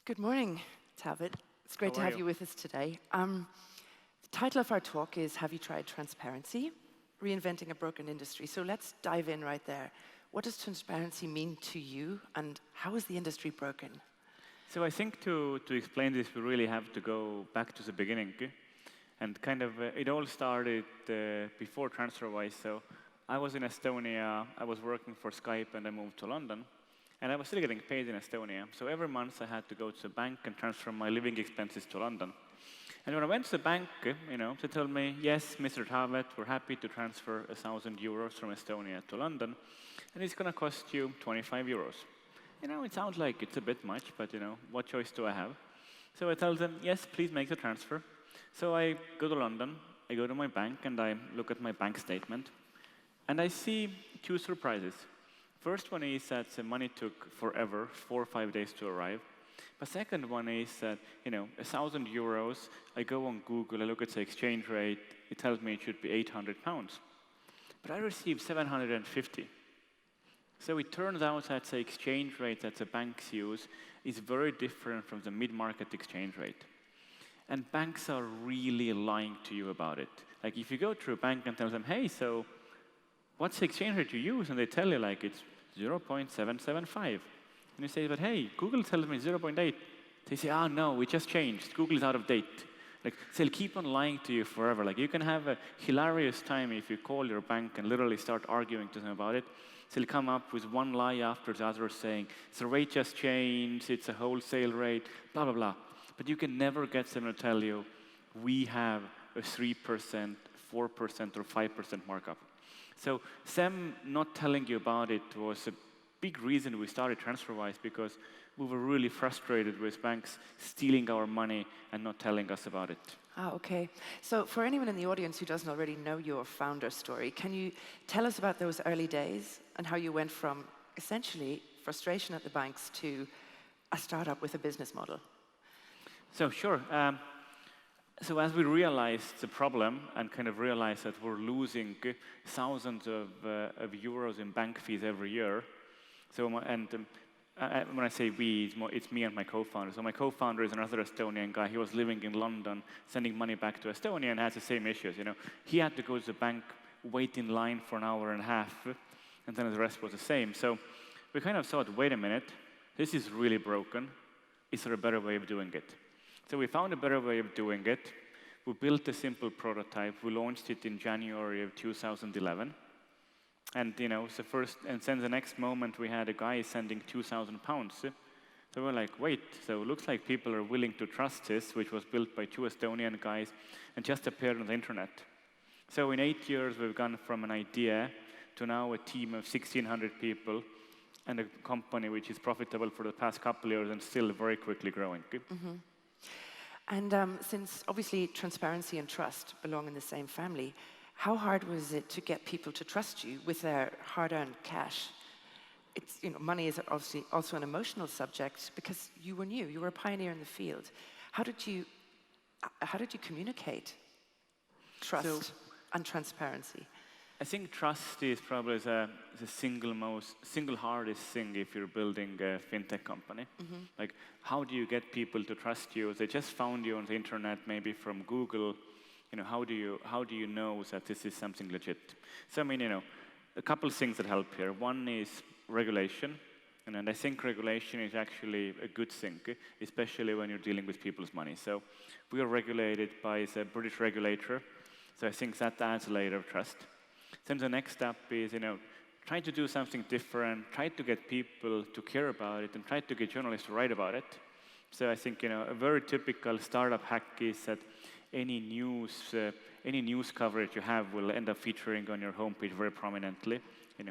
Good morning, Taavet. It's great to How are have you? you with us today. The title of our talk is Have You Tried Transparency? Reinventing a Broken Industry. So let's dive in right there. What does transparency mean to you, and how is the industry broken? So I think to explain this, we really have to go back to the beginning. And it all started before Transferwise. So I was in Estonia, I was working for Skype, and I moved to London. And I was still getting paid in Estonia. So every month I had to go to the bank and transfer my living expenses to London. And when I went to the bank, they told me, yes, Mr. Taavet, we're happy to transfer 1,000 euros from Estonia to London. And it's going to cost you 25 euros. It sounds like it's a bit much, but what choice do I have? So I tell them, yes, please make the transfer. So I go to London, I go to my bank, and I look at my bank statement. And I see two surprises. First one is that the money took forever, 4 or 5 days to arrive. But second one is that, 1,000 euros, I go on Google, I look at the exchange rate, it tells me it should be 800 pounds. But I received 750. So it turns out that the exchange rate that the banks use is very different from the mid-market exchange rate. And banks are really lying to you about it. Like if you go to a bank and tell them, hey, so what's the exchange rate you use? And they tell you like it's 0.775. And you say, but hey, Google tells me 0.8. They say, oh no, we just changed. Google is out of date. Like they'll keep on lying to you forever. Like you can have a hilarious time if you call your bank and literally start arguing to them about it. They'll come up with one lie after the other saying, the rate just changed, it's a wholesale rate, blah, blah, blah. But you can never get them to tell you, we have a 3%, 4%, or 5% markup. So them not telling you about it was a big reason we started Transferwise, because we were really frustrated with banks stealing our money and not telling us about it. Ah, okay. So for anyone in the audience who doesn't already know your founder story, can you tell us about those early days and how you went from essentially frustration at the banks to a startup with a business model? So sure. So as we realized the problem and kind of realized that we're losing thousands of euros in bank fees every year, so when I say we, it's me and my co-founder. So my co-founder is another Estonian guy. He was living in London, sending money back to Estonia, and has the same issues. He had to go to the bank, wait in line for an hour and a half, and then the rest was the same. So we kind of thought, wait a minute, this is really broken. Is there a better way of doing it? So we found a better way of doing it. We built a simple prototype. We launched it in January of 2011. And and then the next moment we had a guy sending 2,000 pounds. So we're like, wait, so it looks like people are willing to trust this, which was built by two Estonian guys and just appeared on the internet. So in 8 years, we've gone from an idea to now a team of 1,600 people and a company which is profitable for the past couple of years and still very quickly growing. Mm-hmm. And since obviously transparency and trust belong in the same family, how hard was it to get people to trust you with their hard-earned cash? It's, money is obviously also an emotional subject because you were new, you were a pioneer in the field. How did you communicate trust and transparency? I think trust is probably the single hardest thing if you're building a fintech company. Mm-hmm. Like, how do you get people to trust you? They just found you on the internet, maybe from Google. How do you know that this is something legit? So a couple of things that help here. One is regulation, and I think regulation is actually a good thing, especially when you're dealing with people's money. So we are regulated by the British regulator, so I think that adds a layer of trust. Then the next step is, try to do something different, try to get people to care about it, and try to get journalists to write about it. So I think, a very typical startup hack is that any news coverage you have will end up featuring on your homepage very prominently.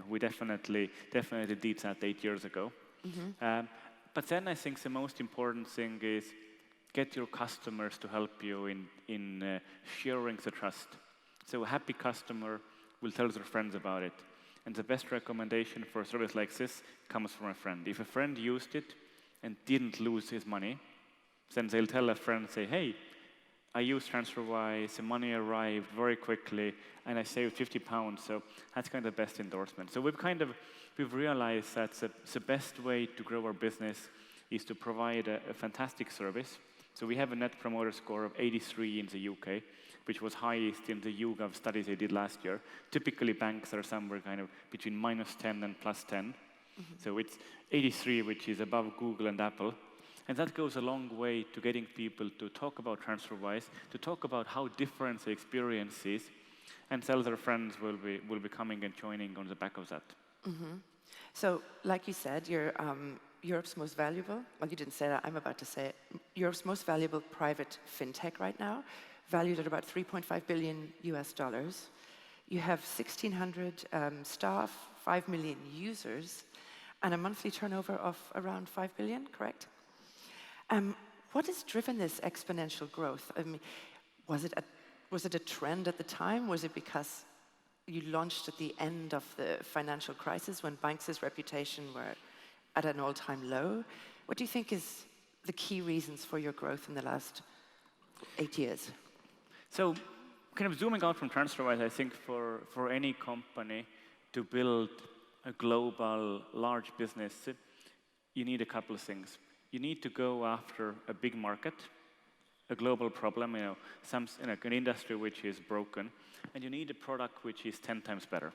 We definitely did that 8 years ago. Mm-hmm. But then I think the most important thing is get your customers to help you in sharing the trust. So a happy customer will tell their friends about it. And the best recommendation for a service like this comes from a friend. If a friend used it and didn't lose his money, then they'll tell a friend, say, hey, I used Transferwise, the money arrived very quickly, and I saved 50 pounds, so that's kind of the best endorsement. So we've realized that the best way to grow our business is to provide a fantastic service. So we have a net promoter score of 83 in the UK, which was highest in the YouGov studies they did last year. Typically, banks are somewhere kind of between -10 and +10. So it's 83, which is above Google and Apple. And that goes a long way to getting people to talk about Transferwise, to talk about how different the experience is, and tell their friends will be coming and joining on the back of that. So, like you said, you're Europe's most valuable, well, you didn't say that, I'm about to say it, Europe's most valuable private fintech right now, valued at about $3.5 billion US dollars. You have 1,600 staff, 5 million users, and a monthly turnover of around 5 billion, correct? What has driven this exponential growth? I mean, was it a trend at the time? Was it because you launched at the end of the financial crisis when banks' reputation were at an all-time low? What do you think is the key reasons for your growth in the last 8 years? So, kind of zooming out from Transferwise, I think for any company to build a global, large business, you need a couple of things. You need to go after a big market, a global problem, an industry which is broken, and you need a product which is 10 times better.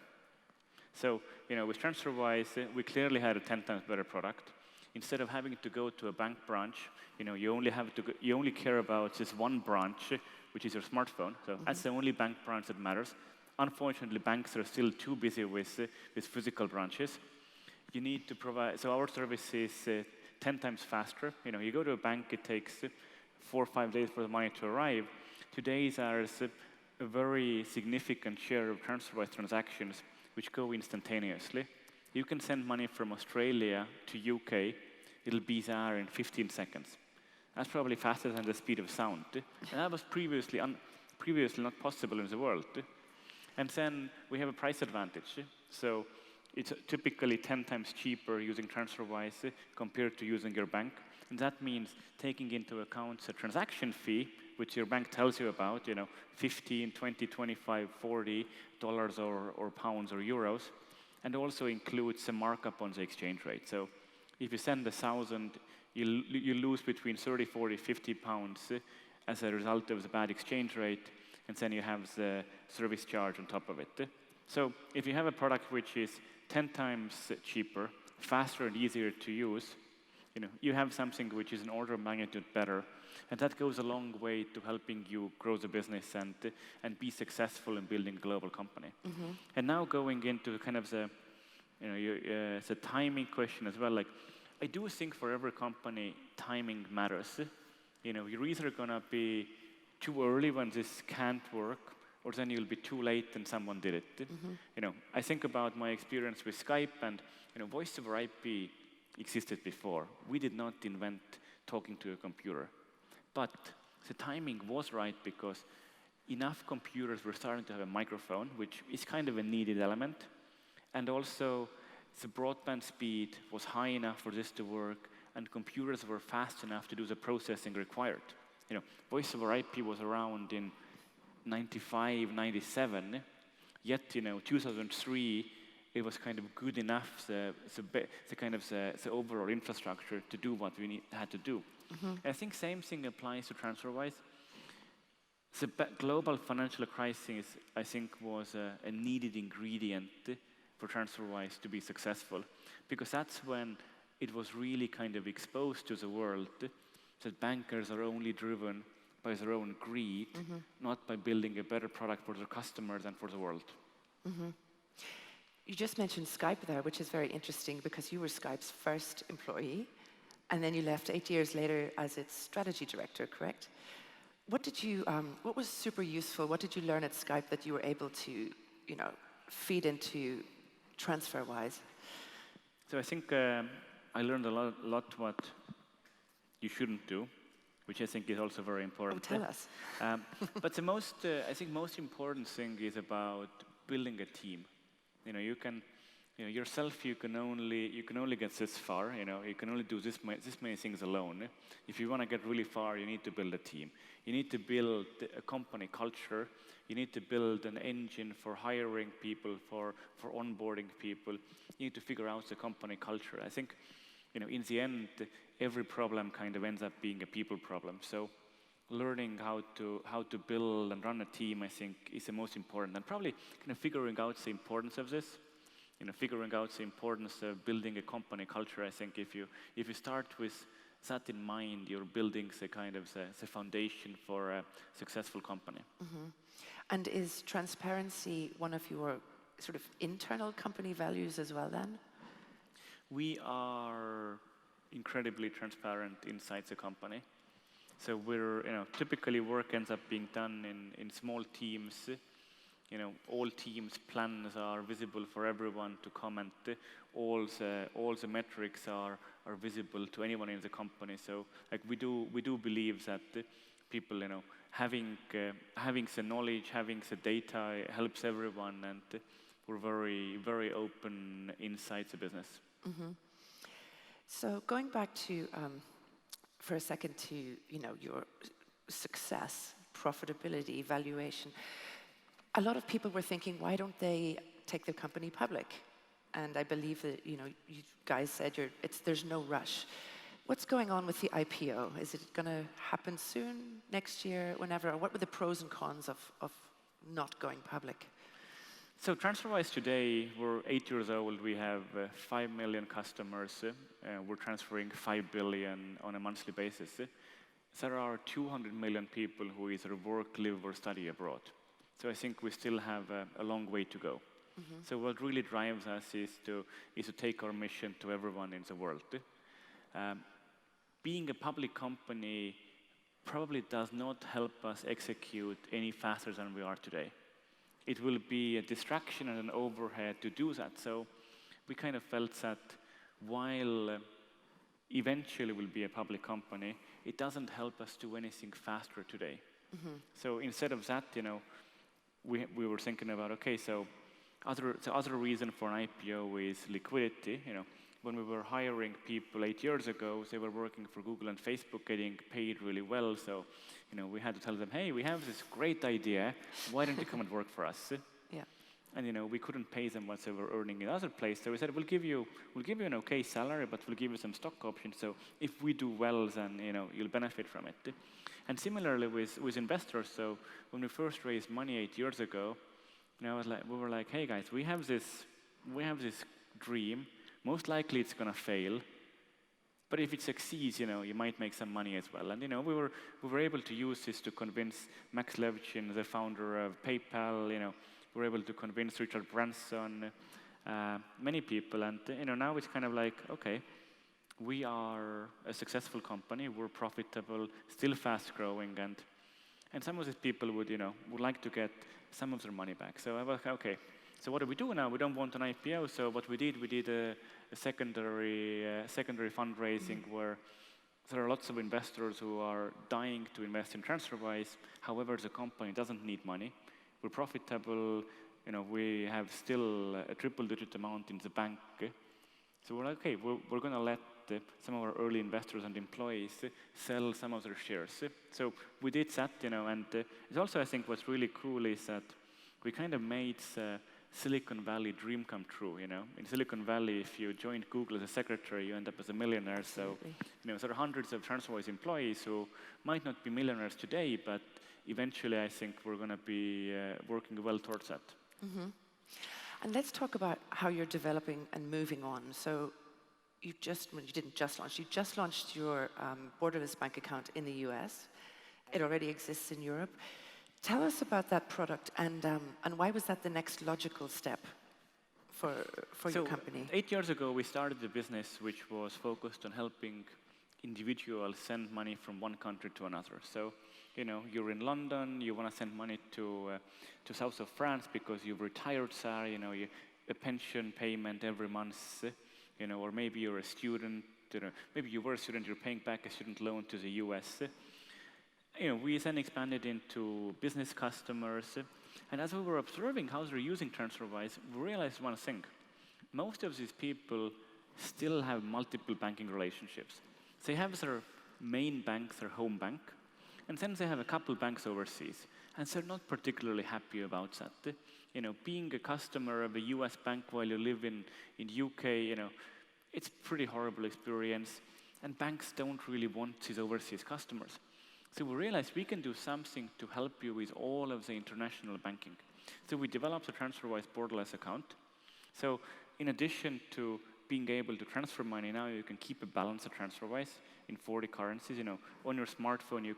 So, with Transferwise, we clearly had a 10 times better product. Instead of having to go to a bank branch, you only care about just one branch, which is your smartphone. So that's the only bank branch that matters. Unfortunately, banks are still too busy with physical branches. You need to provide, so our service is 10 times faster. You go to a bank, it takes 4 or 5 days for the money to arrive. Today, there's a very significant share of Transferwise transactions which go instantaneously. You can send money from Australia to UK, it'll be there in 15 seconds. That's probably faster than the speed of sound. And that was previously not possible in the world. And then we have a price advantage. So it's typically 10 times cheaper using Transferwise compared to using your bank. And that means taking into account the transaction fee, which your bank tells you about, $15, $20, $25, $40 or pounds or euros, and also includes a markup on the exchange rate. So if you send 1,000, you lose between 30, 40, 50 pounds as a result of the bad exchange rate, and then you have the service charge on top of it. So if you have a product which is 10 times cheaper, faster and easier to use, you have something which is an order of magnitude better, and that goes a long way to helping you grow the business and be successful in building a global company. And now going into kind of the timing question as well, I do think for every company, timing matters. You're either gonna be too early when this can't work, or then you'll be too late and someone did it. I think about my experience with Skype, and voice over IP existed before. We did not invent talking to a computer. But the timing was right because enough computers were starting to have a microphone, which is kind of a needed element. And also, the broadband speed was high enough for this to work, and computers were fast enough to do the processing required. Voice over IP was around in 95, 97, yet, 2003, it was kind of good enough, the overall infrastructure to do what we had to do. I think same thing applies to Transferwise. The global financial crisis, I think, was a needed ingredient for Transferwise to be successful, because that's when it was really kind of exposed to the world that bankers are only driven by their own greed, not by building a better product for their customers and for the world. You just mentioned Skype there, which is very interesting because you were Skype's first employee, and then you left 8 years later as its strategy director, correct? What was super useful? What did you learn at Skype that you were able to, feed into Transferwise? So I think I learned a lot what you shouldn't do, which I think is also very important. Oh, tell us. But I think most important thing is about building a team. Yourself, you can only get this far. You can only do this many things alone. If you want to get really far, you need to build a team. You need to build a company culture. You need to build an engine for hiring people, for onboarding people. You need to figure out the company culture. I think in the end, every problem kind of ends up being a people problem. So learning how to build and run a team, I think, is the most important. And probably kind of figuring out the importance of this, figuring out the importance of building a company culture. I think if you start with that in mind, you're building the kind of the foundation for a successful company. And is transparency one of your sort of internal company values as well then? We are incredibly transparent inside the company. So we're, typically work ends up being done in small teams. All teams' plans are visible for everyone to comment. All the metrics are visible to anyone in the company. So like we do believe that people, having the knowledge, having the data helps everyone, and we're very, very open inside the business. So going back to, for a second, to your success, profitability, valuation, a lot of people were thinking, why don't they take the company public? And I believe that you guys said there's no rush. What's going on with the IPO? Is it going to happen soon, next year, whenever? Or what were the pros and cons of not going public? So Transferwise today, we're 8 years old. We have 5 million customers. We're transferring 5 billion on a monthly basis. There are 200 million people who either work, live, or study abroad. So I think we still have a long way to go. So what really drives us is to take our mission to everyone in the world. Being a public company probably does not help us execute any faster than we are today. It will be a distraction and an overhead to do that. So we kind of felt that while eventually we'll be a public company, it doesn't help us do anything faster today. So instead of that, we were thinking about, okay, so the other reason for an IPO is liquidity. When we were hiring people 8 years ago, they were working for Google and Facebook, getting paid really well. So, we had to tell them, hey, we have this great idea. Why don't you come and work for us? Yeah. And we couldn't pay them what they were earning in other places. So we said, we'll give you an okay salary, but we'll give you some stock options. So if we do well, then you'll benefit from it. And similarly with investors. So when we first raised money 8 years ago, we were like, hey guys, we have this dream. Most likely it's going to fail, but if it succeeds, you might make some money as well. And we were able to use this to convince Max Levchin, the founder of PayPal. We were able to convince Richard Branson, many people. And now it's kind of like, okay, we are a successful company. We're profitable, still fast growing, and some of these people would like to get some of their money back. So I was like, okay. So what do we do now? We don't want an IPO. So what we did a secondary fundraising where there are lots of investors who are dying to invest in Transferwise. However, the company doesn't need money. We're profitable. We have still a triple-digit amount in the bank. So we're like, okay, we're going to let some of our early investors and employees sell some of their shares. So we did that, and it's also, I think, what's really cool is that we kind of made Silicon Valley dream come true. In Silicon Valley, if you joined Google as a secretary, you end up as a millionaire. Absolutely. So there are hundreds of Transferwise employees who might not be millionaires today, but eventually I think we're going to be working well towards that. And let's talk about how you're developing and moving on. So you just launched your Borderless bank account in the US. It already exists in Europe. Tell us about that product and why was that the next logical step for your company? 8 years ago, we started a business which was focused on helping individuals send money from one country to another. So, you're in London, you want to send money to south of France because you've retired there, a pension payment every month, or maybe you're a student, maybe you were a student, you're paying back a student loan to the US. We then expanded into business customers. And as we were observing how they're using Transferwise, we realized one thing. Most of these people still have multiple banking relationships. They have their main bank, their home bank, and then they have a couple banks overseas. And they're not particularly happy about that. Being a customer of a US bank while you live in UK, It's pretty horrible experience, and banks don't really want these overseas customers. So we realized we can do something to help you with all of the international banking. So we developed a Transferwise Borderless account. So in addition to being able to transfer money, now you can keep a balance at Transferwise in 40 currencies. On your smartphone, you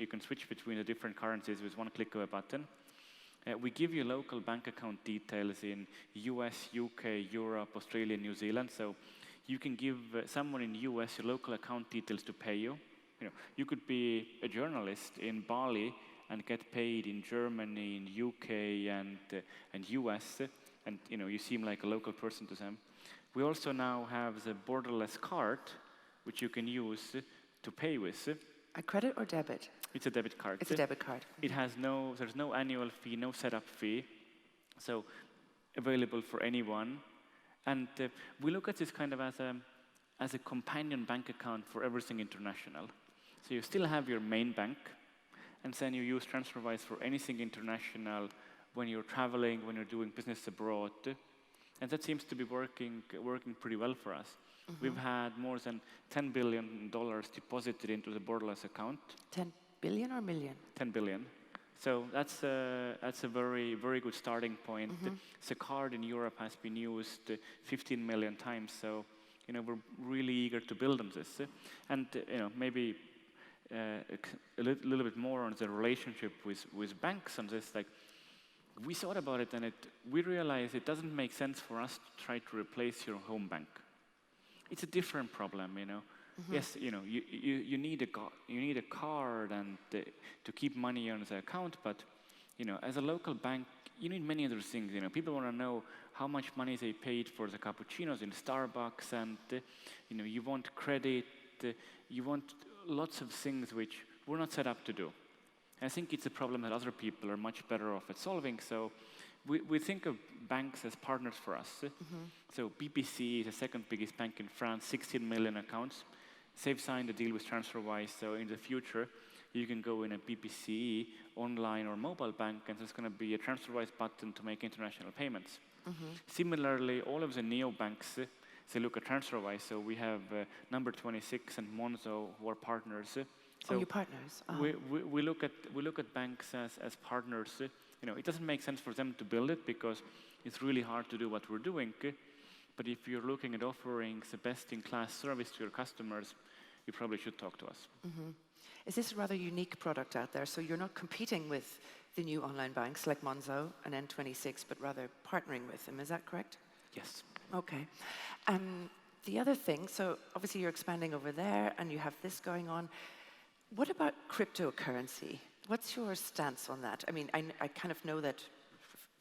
can switch between the different currencies with one click of a button. We give you local bank account details in US, UK, Europe, Australia, New Zealand. So you can give someone in US your local account details to pay you. You could be a journalist in Bali and get paid in Germany, in UK, and US, and you seem like a local person to them. We also now have the Borderless card, which you can use to pay with. A credit or debit? It's a debit card. It's a debit card. There's no annual fee, no setup fee, so available for anyone. And we look at this kind of as a companion bank account for everything international. So you still have your main bank, and then you use Transferwise for anything international when you're traveling, when you're doing business abroad. And that seems to be working pretty well for us. We've had more than $10 billion deposited into the Borderless account. 10 billion or million? 10 billion. So that's a very, very good starting point. The card in Europe has been used 15 million times. So, we're really eager to build on this. And, maybe a little bit more on the relationship with banks on this. Like, we thought about it, and we realized it doesn't make sense for us to try to replace your home bank. It's a different problem, Yes, you need a card and to keep money on the account, but as a local bank, you need many other things. People want to know how much money they paid for the cappuccinos in Starbucks, and you want credit, you want lots of things which we're not set up to do. I think it's a problem that other people are much better off at solving. So we think of banks as partners for us. So BPC is the second biggest bank in France, 16 million accounts. They've signed a deal with Transferwise, so in the future, you can go in a BPC online or mobile bank, and there's going to be a Transferwise button to make international payments. Similarly, all of the neobanks, they look at Transferwise. So we have Number 26 and Monzo, who are partners. So your partners. We look at banks as partners. It doesn't make sense for them to build it because it's really hard to do what we're doing. But if you're looking at offering the best-in-class service to your customers, you probably should talk to us. Is this a rather unique product out there? So you're not competing with the new online banks like Monzo and N26, but rather partnering with them. Is that correct? Yes. Okay. The other thing, so obviously you're expanding over there and you have this going on. What about cryptocurrency? What's your stance on that? I mean, I kind of know that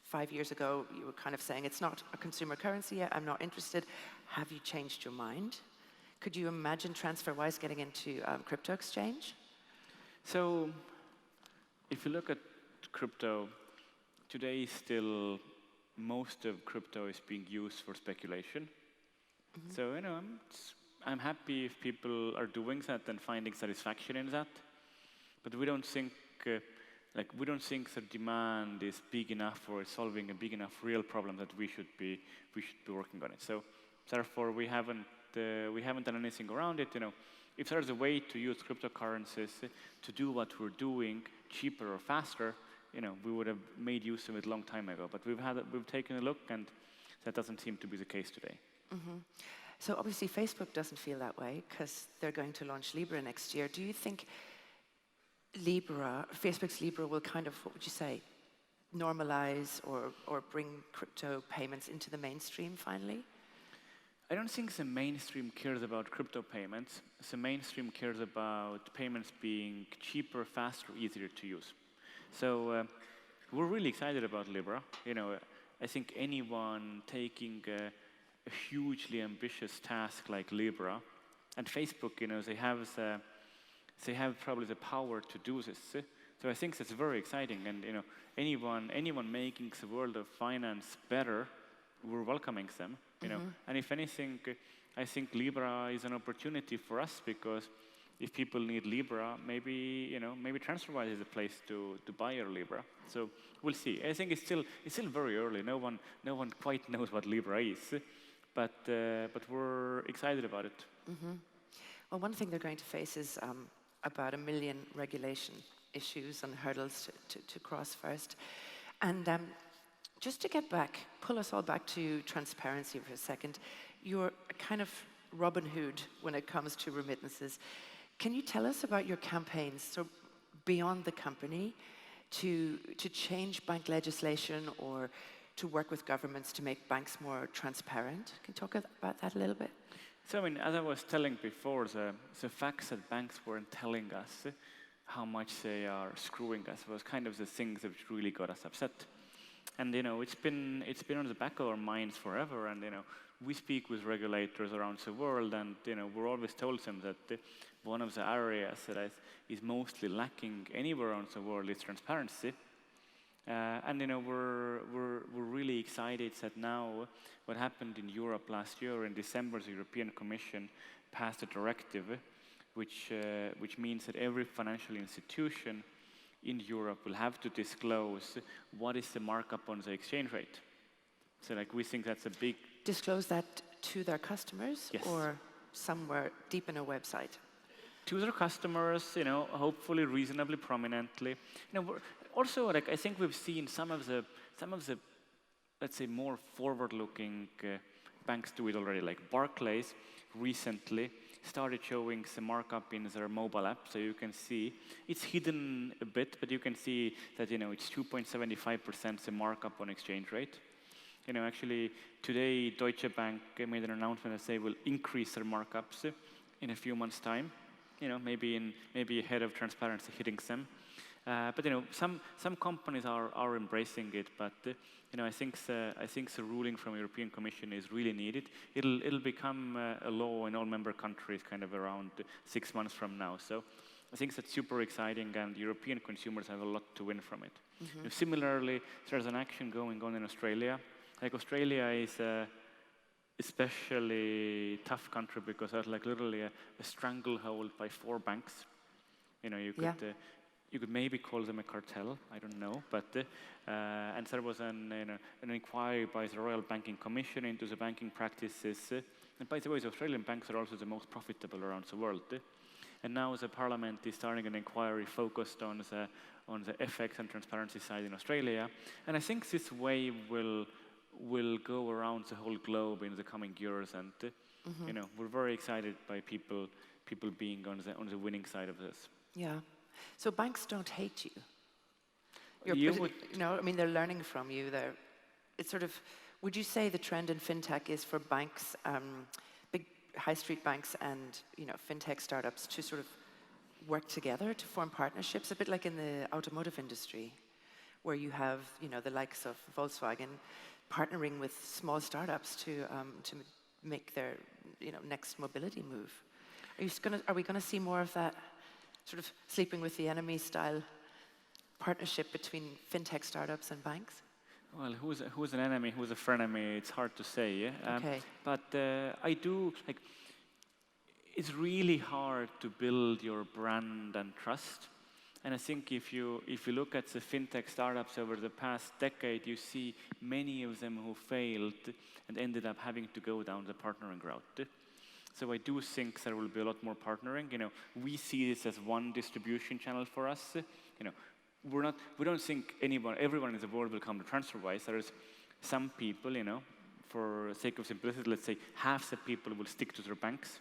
5 years ago you were kind of saying it's not a consumer currency yet, I'm not interested. Have you changed your mind? Could you imagine Transferwise getting into crypto exchange? So if you look at crypto, today still most of crypto is being used for speculation. So, I'm happy if people are doing that and finding satisfaction in that. But we don't think the demand is big enough or solving a big enough real problem that we should be working on it. So therefore we haven't done anything around it. If there's a way to use cryptocurrencies to do what we're doing cheaper or faster, we would have made use of it a long time ago. But we've taken a look, and that doesn't seem to be the case today. So obviously Facebook doesn't feel that way because they're going to launch Libra next year. Do you think Facebook's Libra will kind of, what would you say, normalize or bring crypto payments into the mainstream finally? I don't think the mainstream cares about crypto payments. The mainstream cares about payments being cheaper, faster, easier to use. So we're really excited about Libra. I think anyone taking a hugely ambitious task like Libra, and Facebook, they have probably the power to do this. So I think that's very exciting. And anyone making the world of finance better, we're welcoming them. And if anything, I think Libra is an opportunity for us because if people need Libra, maybe Transferwise is a place to buy your Libra. So we'll see. I think it's still very early. No one quite knows what Libra is. but we're excited about it. Well, one thing they're going to face is about 1 million regulation issues and hurdles to cross first. And just to get back, pull us all back to transparency for a second. You're a kind of Robin Hood when it comes to remittances. Can you tell us about your campaigns, so beyond the company, to change bank legislation or to work with governments to make banks more transparent? Can you talk about that a little bit? So, I mean, as I was telling before, the facts that banks weren't telling us how much they are screwing us was kind of the things that really got us upset. And, it's been on the back of our minds forever. And, we speak with regulators around the world, and, we're always told them that one of the areas that is mostly lacking anywhere around the world is transparency. And we're really excited that now what happened in Europe last year in December, the European Commission passed a directive which means that every financial institution in Europe will have to disclose what is the markup on the exchange rate. So we think that's a big... Disclose that to their customers? Yes. Or somewhere deep in a website? To their customers, hopefully reasonably prominently. Also, I think we've seen some of the, let's say, more forward-looking banks do it already. Like Barclays recently started showing the markup in their mobile app, so you can see it's hidden a bit, but you can see that it's 2.75% the markup on exchange rate. Actually today Deutsche Bank made an announcement that they will increase their markups in a few months' time. Maybe ahead of transparency hitting them. But some companies are embracing it. But I think the ruling from European Commission is really needed. It'll become a law in all member countries kind of around 6 months from now. So I think that's super exciting, and European consumers have a lot to win from it. Similarly, there's an action going on in Australia. Australia is a especially tough country because there's literally a stranglehold by 4 banks. You could maybe call them a cartel, I don't know, but and there was an inquiry by the Royal Banking Commission into the banking practices. And by the way, the Australian banks are also the most profitable around the world. And now the Parliament is starting an inquiry focused on the FX and transparency side in Australia. And I think this wave will go around the whole globe in the coming years. And we're very excited by people being on the winning side of this. Yeah. So banks don't hate you. They're learning from you. It's sort of, would you say the trend in fintech is for banks, big high street banks and fintech startups to sort of work together to form partnerships, a bit like in the automotive industry, where you have the likes of Volkswagen partnering with small startups to make their next mobility move? Are we going to see more of that sort of sleeping with the enemy style partnership between fintech startups and banks? Well, who's an enemy, who's a frenemy? It's hard to say. Yeah? Okay. But I do it's really hard to build your brand and trust. And I think if you look at the fintech startups over the past decade, you see many of them who failed and ended up having to go down the partnering route. So I do think there will be a lot more partnering. We see this as one distribution channel for us. We don't think everyone in the world will come to Transferwise. There is some people, for sake of simplicity, let's say half the people will stick to their banks.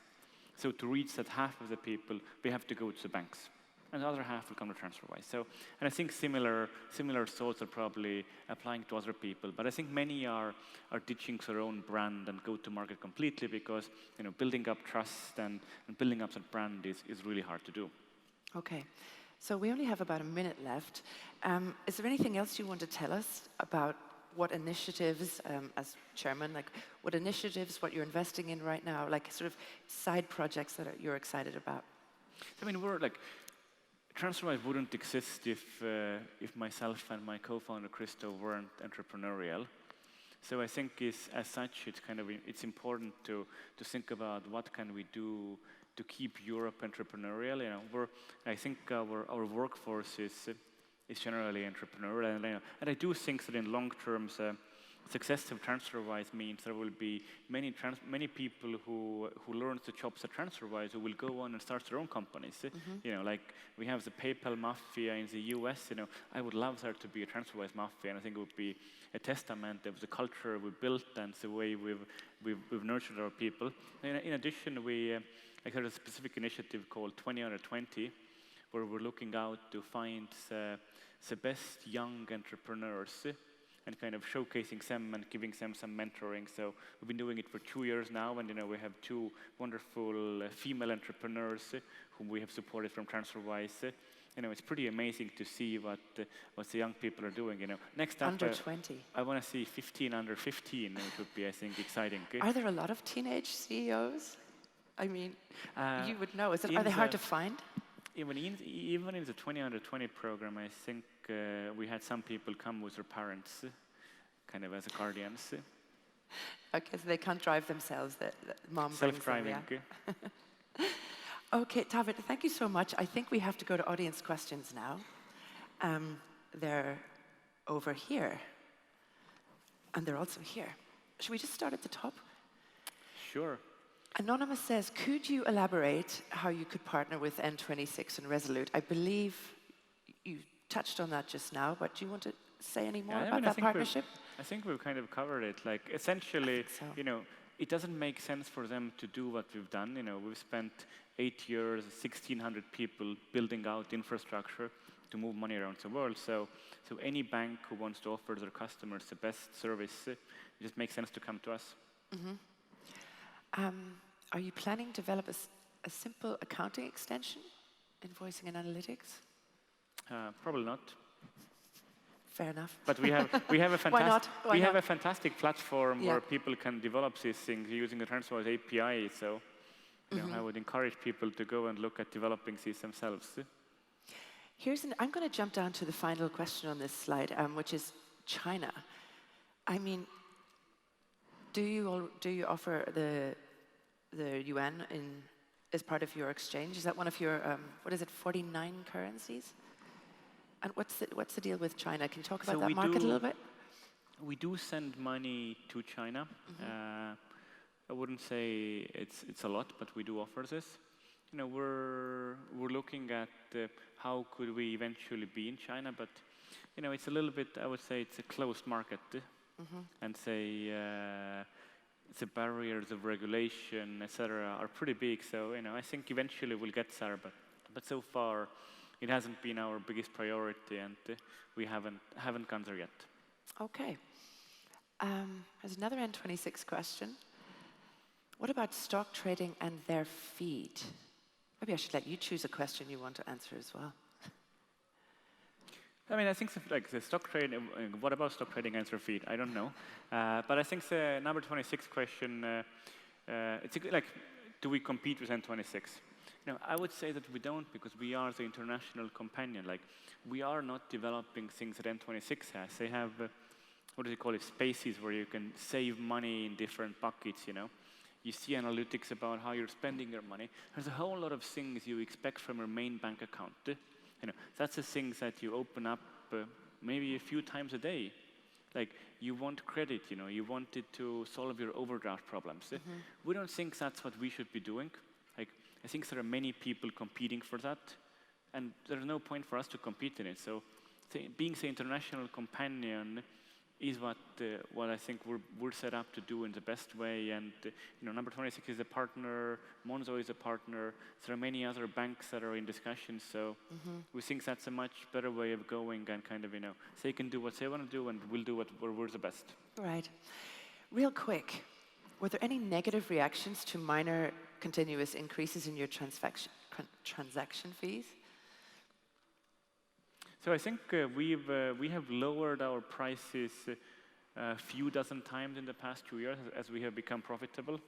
So to reach that half of the people, we have to go to the banks. And the other half will come to Transferwise. And I think similar thoughts are probably applying to other people. But I think many are ditching their own brand and go to market completely because building up trust and building up that brand is really hard to do. Okay, so we only have about a minute left. Is there anything else you want to tell us about what initiatives, as chairman, what initiatives, what you're investing in right now, sort of side projects that you're excited about? I mean, Transferwise wouldn't exist if myself and my co-founder Christo weren't entrepreneurial. So I think as such, it's important to think about what can we do to keep Europe entrepreneurial. I think our workforce is generally entrepreneurial, and I do think that in long term, success of Transferwise means there will be many people who learn the jobs at Transferwise who will go on and start their own companies. You know, like we have the PayPal mafia in the US. You know, I would love there to be a Transferwise mafia, and I think it would be a testament of the culture we built and the way we've nurtured our people. In addition, we like there's a specific initiative called 20 Under 20, where we're looking out to find the best young entrepreneurs and kind of showcasing them and giving them some mentoring. So we've been doing it for 2 years now, and you know we have 2 wonderful female entrepreneurs whom we have supported from Transferwise. You know, it's pretty amazing to see what the young people are doing. You know, next up, Under 20. I want to see 15 under 15. It would be, I think, exciting. Are there a lot of teenage CEOs? I mean, you would know. Are they hard to find? Even in the 20 Under 20 program, I think we had some people come with their parents, kind of as guardians. Okay, so they can't drive themselves. The mom brings them, Self-driving. yeah. Okay, Taavet, thank you so much. I think we have to go to audience questions now. They're over here. And they're also here. Should we just start at the top? Sure. Anonymous says, could you elaborate how you could partner with N26 and Resolute? I believe you touched on that just now, but do you want to say any more about that partnership? I think we've kind of covered it. Like, essentially, you know, it doesn't make sense for them to do what we've done. You know, we've spent 8 years, 1,600 people building out infrastructure to move money around the world. So any bank who wants to offer their customers the best service, it just makes sense to come to us. Are you planning to develop a simple accounting extension, invoicing and analytics? Probably not. Fair enough. But we have a fantastic Why not? have a fantastic platform where people can develop these things using the Transferwise API. So you know, I would encourage people to go and look at developing these themselves. I'm going to jump down to the final question on this slide, which is China. I mean, do you offer the yuan as part of your exchange? Is that one of your 49 currencies? And what's the deal with China? Can you talk about that market a little bit? We do send money to China. I wouldn't say it's a lot, but we do offer this. You know, we're looking at how could we eventually be in China, but you know, it's a little bit. I would say it's a closed market, and say the barriers of regulation, etc., are pretty big. So you know, I think eventually we'll get there, but so far it hasn't been our biggest priority, and we haven't gone there yet. Okay. There's another N26 question. What about stock trading and their feed? Maybe I should let you choose a question you want to answer as well. I mean, I think the stock trading. What about stock trading and their feed? I don't know, but I think the number 26 question. It's like, do we compete with N26? You know, I would say that we don't, because we are the international companion. Like, we are not developing things that N26 has. They have, what do they call it, spaces where you can save money in different buckets, you know. You see analytics about how you're spending your money. There's a whole lot of things you expect from your main bank account. You know, that's the things that you open up maybe a few times a day. Like, you want credit, you know, you want it to solve your overdraft problems. We don't think that's what we should be doing. Like, I think there are many people competing for that, and there's no point for us to compete in it. So being the international companion is what I think we're set up to do in the best way. And you know, number 26 is a partner, Monzo is a partner. There are many other banks that are in discussion. So we think that's a much better way of going, and kind of, you know, they can do what they want to do, and we'll do where we're the best. Right. Real quick, were there any negative reactions to minor continuous increases in your transaction fees? So I think we have lowered our prices a few dozen times in the past 2 years as we have become profitable.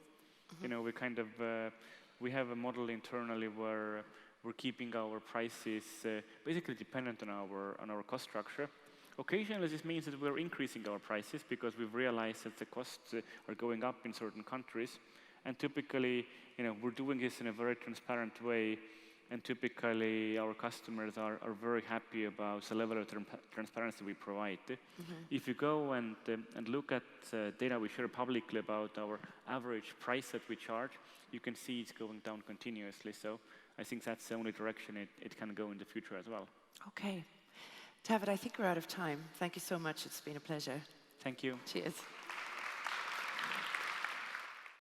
You know, we have a model internally where we're keeping our prices basically dependent on our cost structure. Occasionally, this means that we're increasing our prices because we've realized that the costs are going up in certain countries, and typically, you know, we're doing this in a very transparent way. and typically our customers are very happy about the level of transparency we provide. If you go and look at data we share publicly about our average price that we charge, you can see it's going down continuously. So I think that's the only direction it can go in the future as well. Okay. Taavet, I think we're out of time. Thank you so much. It's been a pleasure. Thank you. Cheers.